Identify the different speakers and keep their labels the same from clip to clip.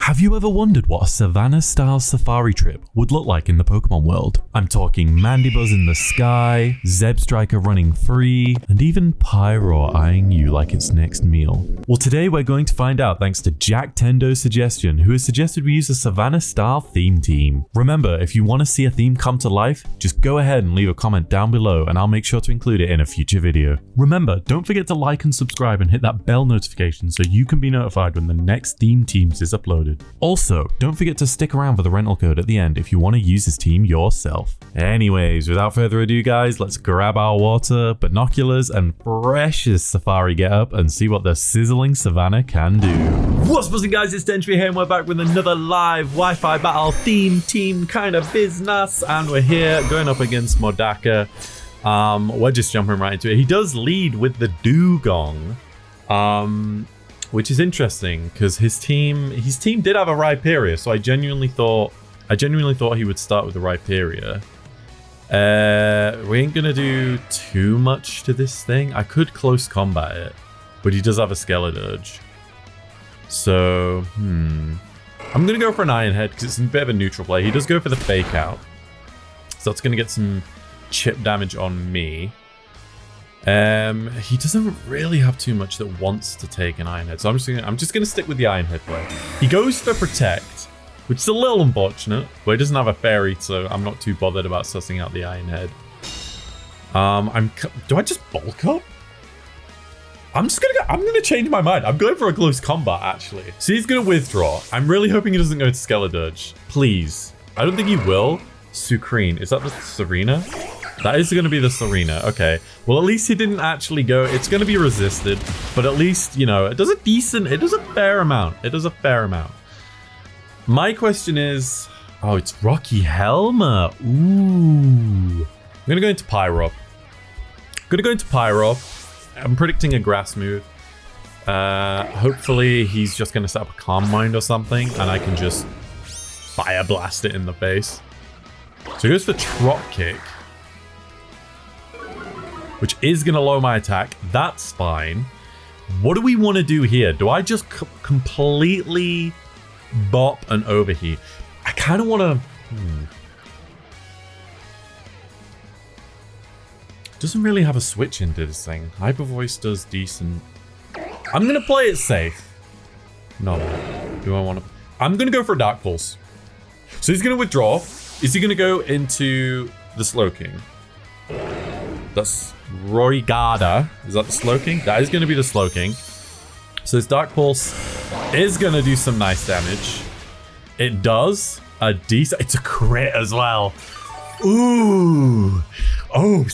Speaker 1: Have you ever wondered what a savanna-style safari trip would look like in the Pokemon world? I'm talking Mandibuzz in the sky, Zebstriker running free, and even Pyro eyeing you like its next meal. Well, today we're going to find out thanks to Jack Tendo's suggestion, who has suggested we use a savanna-style theme team. Remember, if you want to see a theme come to life, just go ahead and leave a comment down below and I'll make sure to include it in a future video. Remember, don't forget to like and subscribe and hit that bell notification so you can be notified when the next theme teams is uploaded. Also, don't forget to stick around for the rental code at the end if you want to use this team yourself. Anyways, without further ado guys, let's grab our water, binoculars, and freshest safari getup and see what the sizzling savannah can do. What's buzzing guys, it's Dench here and we're back with another live Wi-Fi Battle theme team kind of business, and we're here going up against Modaka. We're just jumping right into it. He does lead with the Dugong. Which is interesting because his team did have a Rhyperior, so I genuinely thought he would start with the Rhyperior. We ain't gonna do too much to this thing. I could close combat it, but he does have a Skeledirge. So, I'm gonna go for an Iron Head because it's a bit of a neutral play. He does go for the Fake Out, so that's gonna get some chip damage on me. He doesn't really have too much that wants to take an Iron Head, so I'm just gonna stick with the Iron Head play. He goes for Protect, which is a little unfortunate, but he doesn't have a Fairy, so I'm not too bothered about sussing out the Iron Head. Do I just bulk up? I'm gonna change my mind. I'm going for a close combat actually. So he's gonna withdraw. I'm really hoping he doesn't go to Skeledirge. Please. I don't think he will. Sucrene. Is that the Serena? That is going to be the Serena. Okay. Well, at least he didn't actually go. It's going to be resisted, but at least, you know, it does a fair amount. It does a fair amount. My question is, oh, it's Rocky Helmet. Ooh. I'm going to go into Pyro. I'm predicting a grass move. Hopefully he's just going to set up a Calm Mind or something, and I can just Fire Blast it in the face. So he goes for Trop Kick, which is going to lower my attack. That's fine. What do we want to do here? Do I just completely bop and overheat? I kind of want to... Doesn't really have a switch into this thing. Hyper Voice does decent. I'm going to play it safe. No. Do I want to... I'm going to go for a Dark Pulse. So he's going to withdraw. Is he going to go into the Slowking? That's... Roigada. Is that the Slowking? That is going to be the Slowking. So his Dark Pulse is going to do some nice damage. It does a decent... It's a crit as well. Ooh. Oh,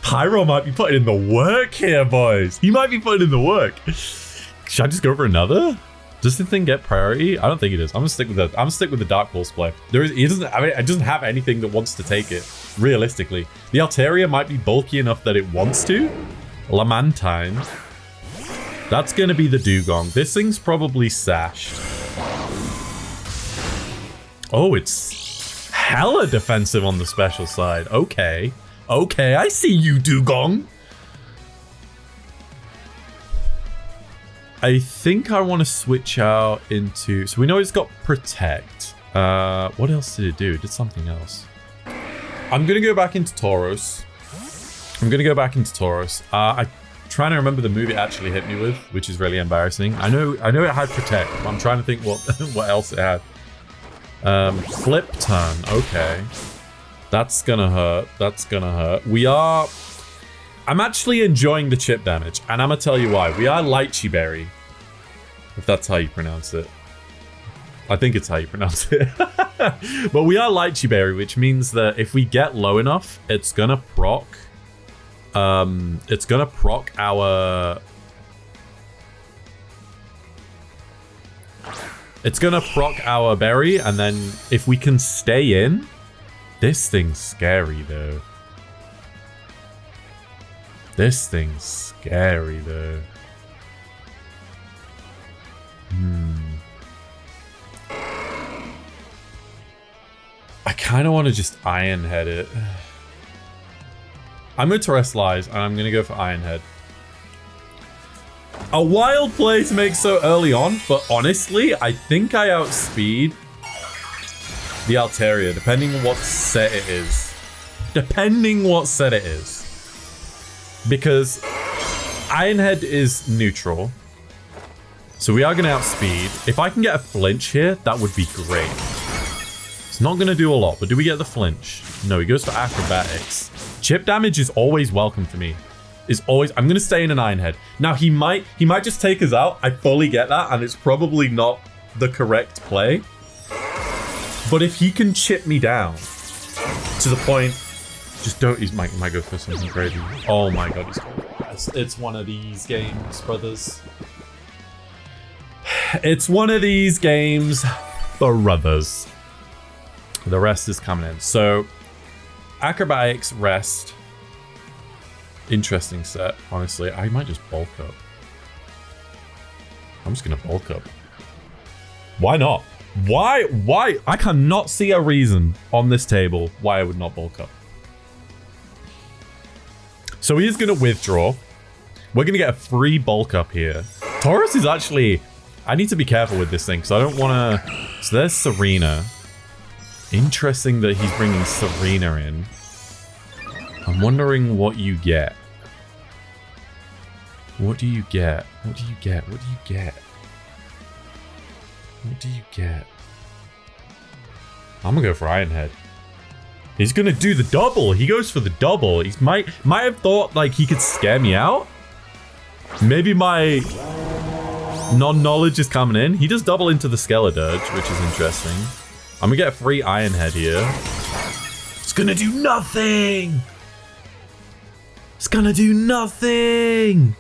Speaker 1: Pyro might be putting in the work here, boys. He might be putting in the work. Should I just go for another? Does the thing get priority? I don't think it is. I'm gonna stick with the Dark Pulse play. It doesn't have anything that wants to take it. Realistically, the Altaria might be bulky enough that it wants to. Lamantine. That's gonna be the Dugong. This thing's probably sashed. Oh, it's hella defensive on the special side. Okay, I see you, Dugong. I think I want to switch out into... So we know it's got Protect. What else did it do? It did something else. I'm going to go back into Tauros. I'm trying to remember the move it actually hit me with, which is really embarrassing. I know it had Protect, but I'm trying to think what else it had. Flip Turn. Okay. That's going to hurt. I'm actually enjoying the chip damage, and I'm going to tell you why. We are Lychee Berry, if that's how you pronounce it. I think it's how you pronounce it. But we are Lychee Berry, which means that if we get low enough, it's going to proc. It's going to proc our... It's going to proc our berry, and then if we can stay in... This thing's scary, though. I kind of want to just Iron Head it. I'm going to Terrestrialize, and I'm going to go for Iron Head. A wild play to make so early on, but honestly, I think I outspeed the Altaria, depending on what set it is. Depending what set it is. Because Ironhead is neutral. So we are going to outspeed. If I can get a flinch here, that would be great. It's not going to do a lot, but do we get the flinch? No, he goes for acrobatics. Chip damage is always welcome for me. I'm going to stay in an Ironhead. Now, he might just take us out. I fully get that, and it's probably not the correct play. But if he can chip me down to the point, just don't. He might go for something crazy. Oh my god, he's cool. It's one of these games, brothers. It's one of these games, brothers. The rest is coming in. So, acrobatics, rest. Interesting set, honestly. I might just bulk up. I'm just gonna bulk up. Why not? Why? I cannot see a reason on this table why I would not bulk up. So he is gonna withdraw. We're gonna get a free bulk up here. Taurus is actually... I need to be careful with this thing because I don't want to... So there's Serena. Interesting that he's bringing Serena in. I'm wondering what you get. What do you get? What do you get? What do you get? What do you get? I'm gonna go for Ironhead. He's gonna do the double. He goes for the double. He might have thought like he could scare me out. Maybe my non-knowledge is coming in. He does double into the Skeledirge, which is interesting. I'm gonna get a free Ironhead here. It's gonna do nothing. It's gonna do nothing.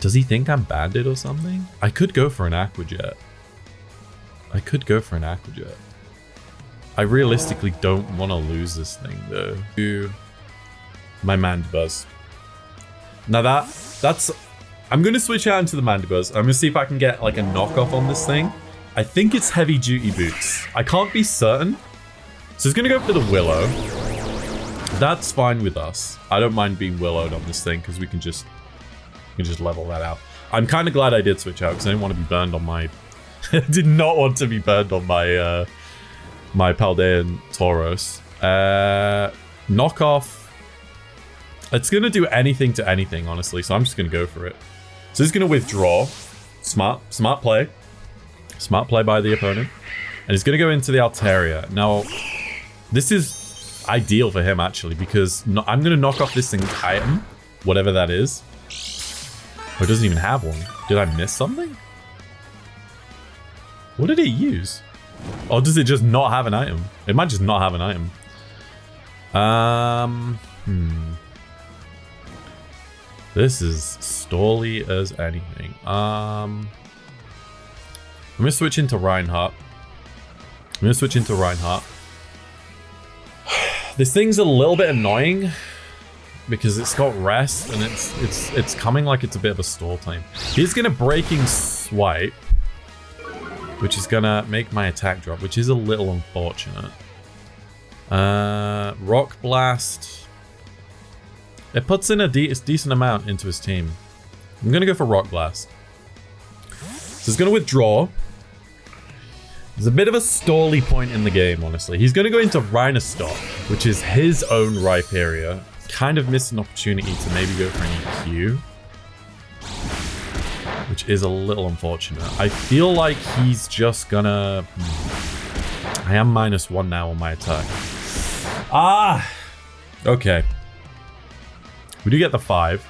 Speaker 1: Does he think I'm banded or something? I could go for an Aqua Jet. I realistically don't want to lose this thing though. My Mandibuzz. Now that's... I'm going to switch out into the Mandibuzz. I'm going to see if I can get like a knockoff on this thing. I think it's heavy duty boots. I can't be certain. So it's going to go for the Willow. That's fine with us. I don't mind being Willowed on this thing because we can just level that out. I'm kind of glad I did switch out because I didn't want to be burned on my... I did not want to be burned on my my Paldean Tauros. Knockoff. It's going to do anything to anything, honestly, so I'm just going to go for it. So he's going to withdraw. Smart play. Smart play by the opponent. And he's going to go into the Altaria. Now, this is ideal for him, actually, because I'm going to knock off this thing's item, whatever that is. Oh, it doesn't even have one. Did I miss something? What did it use? Or does it just not have an item? It might just not have an item. This is stally as anything. I'm gonna switch into Reinhardt. This thing's a little bit annoying because it's got rest and it's coming like it's a bit of a stall time. He's gonna Breaking Swipe, which is gonna make my attack drop, which is a little unfortunate. Rock Blast. It puts in a decent amount into his team. I'm gonna go for Rock Blast. So he's gonna withdraw. There's a bit of a stally point in the game, honestly. He's gonna go into Rhinostock, which is his own Rhyperior. Kind of missed an opportunity to maybe go for an EQ, which is a little unfortunate. I feel like he's just gonna... I am -1 now on my attack. Okay. We do get the 5,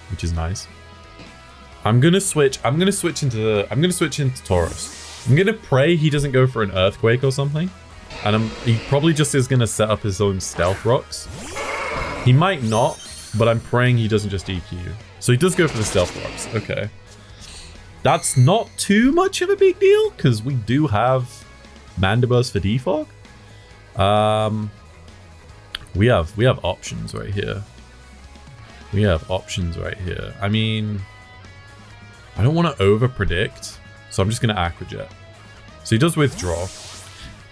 Speaker 1: which is nice. I'm gonna switch into Tauros. I'm gonna pray he doesn't go for an Earthquake or something. And he probably just is gonna set up his own Stealth Rocks. He might not, but I'm praying he doesn't just EQ. So he does go for the Stealth Rocks. Okay. That's not too much of a big deal, because we do have Mandibuzz for Defog. We have options right here. I mean, I don't want to over-predict, so I'm just going to Aqua Jet. So he does withdraw.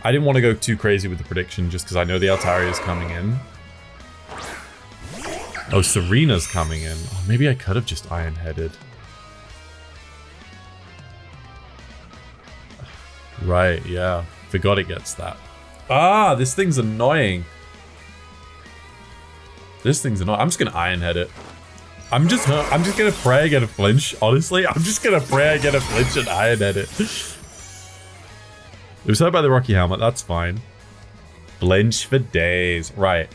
Speaker 1: I didn't want to go too crazy with the prediction just because I know the Altaria is coming in. Oh, Serena's coming in. Oh, maybe I could have just iron-headed. Right, yeah. Forgot it gets that. Ah, this thing's annoying. This thing's annoying. I'm just gonna iron-head it. I'm just gonna pray I get a flinch. Honestly, I'm just gonna pray I get a flinch and iron-head it. It was hurt by the Rocky Helmet. That's fine. Flinch for days. Right.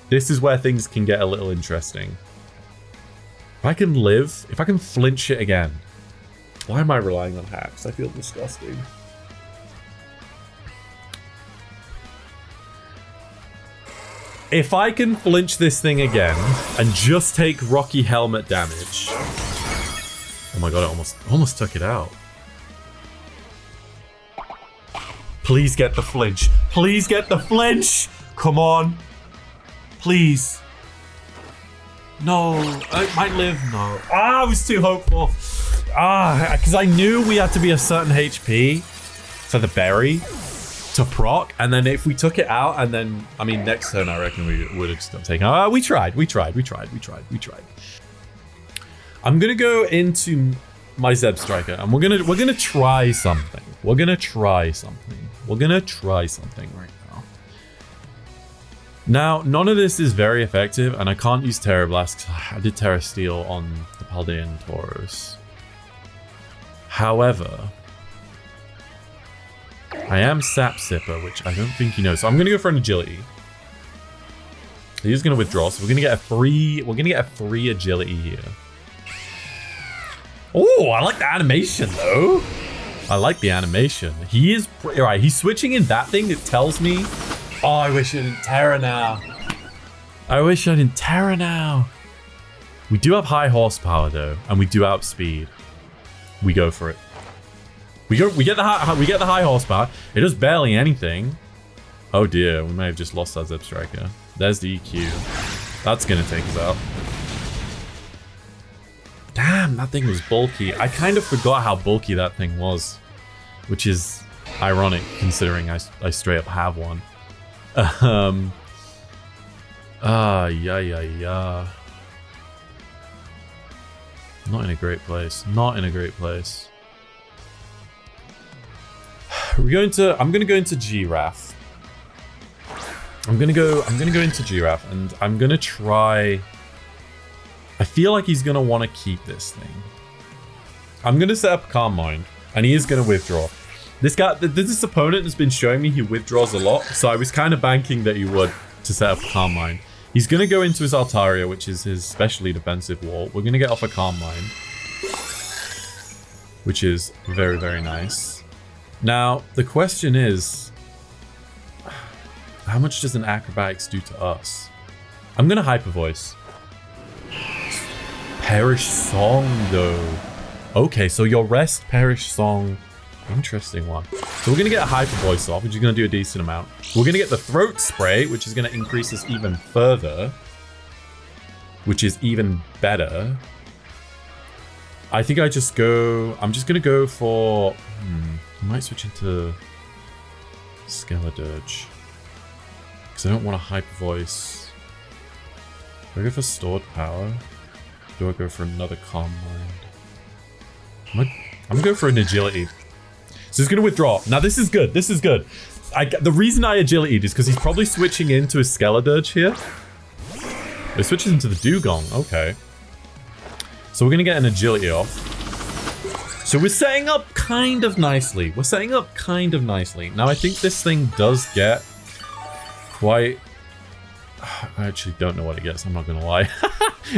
Speaker 1: This is where things can get a little interesting. If I can live, if I can flinch it again. Why am I relying on hacks? I feel disgusting. If I can flinch this thing again and just take Rocky Helmet damage. Oh my god, I almost took it out. Please get the flinch. Please get the flinch. Come on. Please. No, I might live. No. Ah, I was too hopeful. Ah, because I knew we had to be a certain HP for the berry to proc, and then if we took it out, and then I mean next turn I reckon we would have still taken. Ah, we tried. I'm gonna go into my Zeb Striker, and we're gonna try something. We're gonna try something right now. Now, none of this is very effective, and I can't use Terra Blast because I did Terra Steel on the Paldean Tauros. However, I am Sap Sipper, which I don't think he knows. So I'm gonna go for an agility. He's gonna withdraw, so we're gonna get a free agility here. Oh, I like the animation though. I like the animation. He is right. He's switching in that thing. It tells me. Oh, I wish I didn't Terra now. We do have high horsepower though, and we do outspeed. We go for it. We get the high horsepower. It does barely anything. Oh dear, we may have just lost our Zeb Striker. There's the EQ. That's gonna take us out. Damn, that thing was bulky. I kind of forgot how bulky that thing was, which is ironic considering I straight up have one. Yeah. Not in a great place. I'm gonna go into Giraffe. I'm gonna go into Giraffe, and I'm gonna try. I feel like he's gonna want to keep this thing. I'm gonna set up Calm Mind, and he is gonna withdraw. This opponent has been showing me he withdraws a lot, so I was kind of banking that he would to set up Calm Mind. He's gonna go into his Altaria, which is his specially defensive wall. We're gonna get off a Calm Mind, which is very, very nice. Now, the question is, how much does an Acrobatics do to us? I'm gonna Hyper Voice. Perish Song, though. Okay, so your rest, Perish Song. Interesting one. So we're gonna get a Hyper Voice off, which is gonna do a decent amount. We're gonna get the Throat Spray, which is gonna increase us even further, which is even better. I think I'm just gonna go for... I might switch into Skeledirge. Because I don't want a Hyper Voice. Do I go for Stored Power? Do I go for another Calm Mind? I'm going for an Agility. So he's going to withdraw. Now this is good. The reason I Agility'd is because he's probably switching into his Skeledirge here. He switches into the Dugong. Okay. So we're going to get an Agility off. So we're setting up kind of nicely. Now I think this thing does get quite... I actually don't know what it gets, I'm not gonna lie.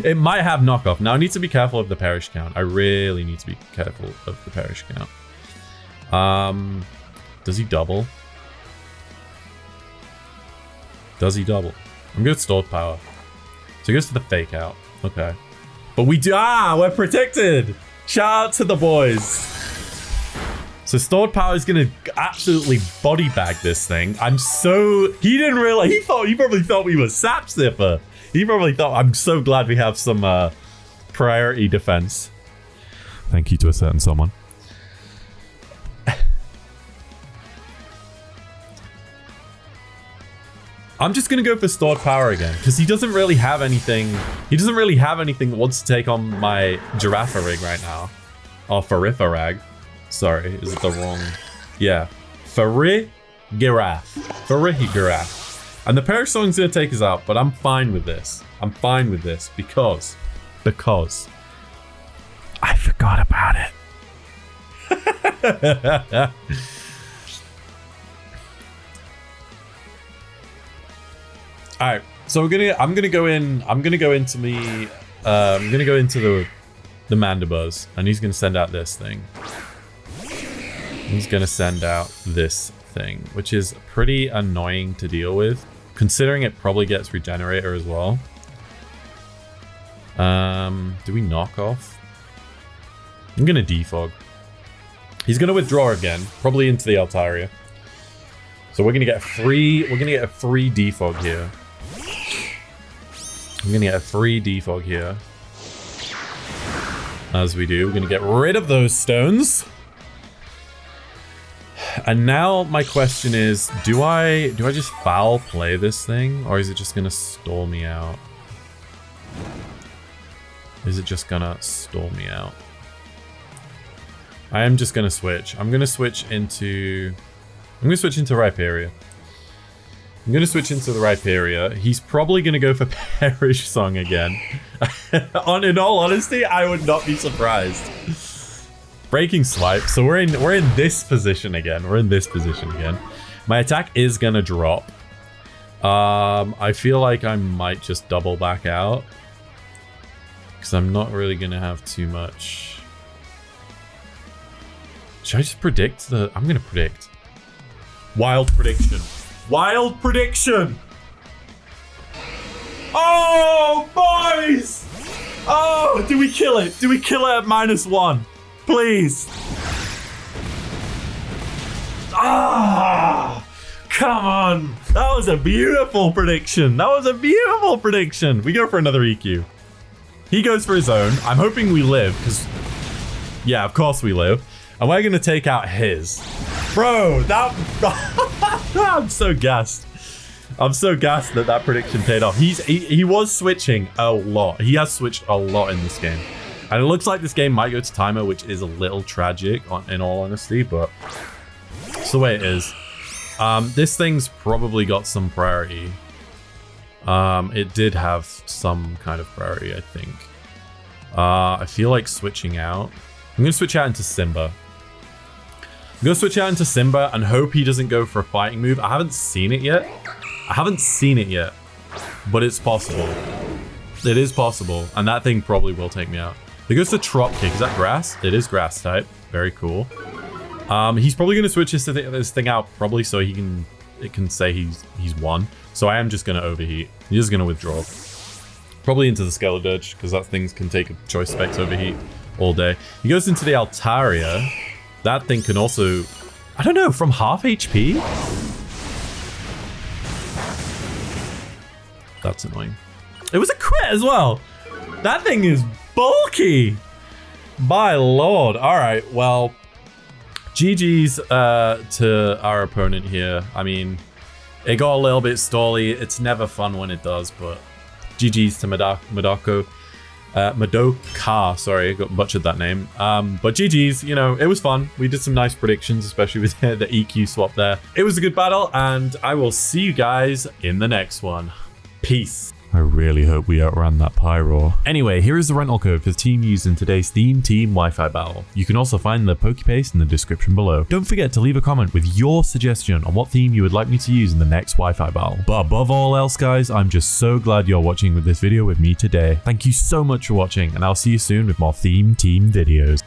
Speaker 1: It might have knockoff. Now I need to be careful of the perish count. I really need to be careful of the perish count. Does he double? I'm good at Stored Power. So he goes for the Fake Out. Okay. But we're protected! Shout out to the boys. So Stored Power is gonna absolutely body bag this thing. He didn't realize, he probably thought we were Sap Sipper. He probably thought, I'm so glad we have some priority defense. Thank you to a certain someone. I'm just going to go for stored power again because he doesn't really have anything. He doesn't really have anything that wants to take on my Girafarig right now. Or Farifarag. Sorry, is it the wrong? Yeah. Farigiraf. And the Parasong's going to take us out, but I'm fine with this. I'm fine with this because I forgot about it. All right, so I'm gonna go into the Mandibuzz, and he's gonna send out this thing. He's gonna send out this thing, which is pretty annoying to deal with, considering it probably gets Regenerator as well. Do we knock off? I'm gonna defog. He's gonna withdraw again, probably into the Altaria. So we're gonna get a free defog here. I'm gonna get a free defog here. As we do, we're gonna get rid of those stones. And now my question is, do I just foul play this thing, or is it just gonna stall me out? Is it just gonna stall me out? I am just gonna switch. I'm gonna switch into Rhyperior. I'm going to switch into the Rhyperior. He's probably going to go for Perish Song again. In all honesty, I would not be surprised. Breaking Swipe. So we're in this position again. My attack is going to drop. I feel like I might just double back out, because I'm not really going to have too much. Should I just predict the... I'm going to predict. Wild prediction. Wild prediction! Oh, boys! Oh, do we kill it? Do we kill it at -1? Please. Ah! Come on! That was a beautiful prediction. We go for another EQ. He goes for his own. I'm hoping we live, because... Yeah, of course we live. And we're going to take out his. Bro, that... I'm so gassed. that prediction paid off. He was switching a lot. He has switched a lot in this game. And it looks like this game might go to timer, which is a little tragic, in all honesty, but it's the way it is. This thing's probably got some priority. It did have some kind of priority, I think. I feel like switching out. I'm going to switch out into Simba. I'm going to switch out into Simba and hope he doesn't go for a fighting move. I haven't seen it yet. But it's possible. It is possible. And that thing probably will take me out. It goes to Trop Kick. Is that grass? It is grass type. Very cool. He's probably going to switch this thing out probably so it can say he's won. So I am just going to overheat. He's just going to withdraw. Probably into the Skeledurge, because that thing can take a Choice Specs overheat all day. He goes into the Altaria. That thing can also, I don't know, from half HP? That's annoying. It was a crit as well. That thing is bulky. My lord. All right, well, GG's to our opponent here. I mean, it got a little bit stally. It's never fun when it does, but GG's to Madoka, sorry, I got butchered that name. But GG's, you know, it was fun. We did some nice predictions, especially with the EQ swap there. It was a good battle, and I will see you guys in the next one. Peace. I really hope we outran that Pyro. Anyway, here is the rental code for the team used in today's Team Wi-Fi Battle. You can also find the Pokepaste in the description below. Don't forget to leave a comment with your suggestion on what theme you would like me to use in the next Wi-Fi Battle. But above all else, guys, I'm just so glad you're watching with this video with me today. Thank you so much for watching, and I'll see you soon with more Team videos.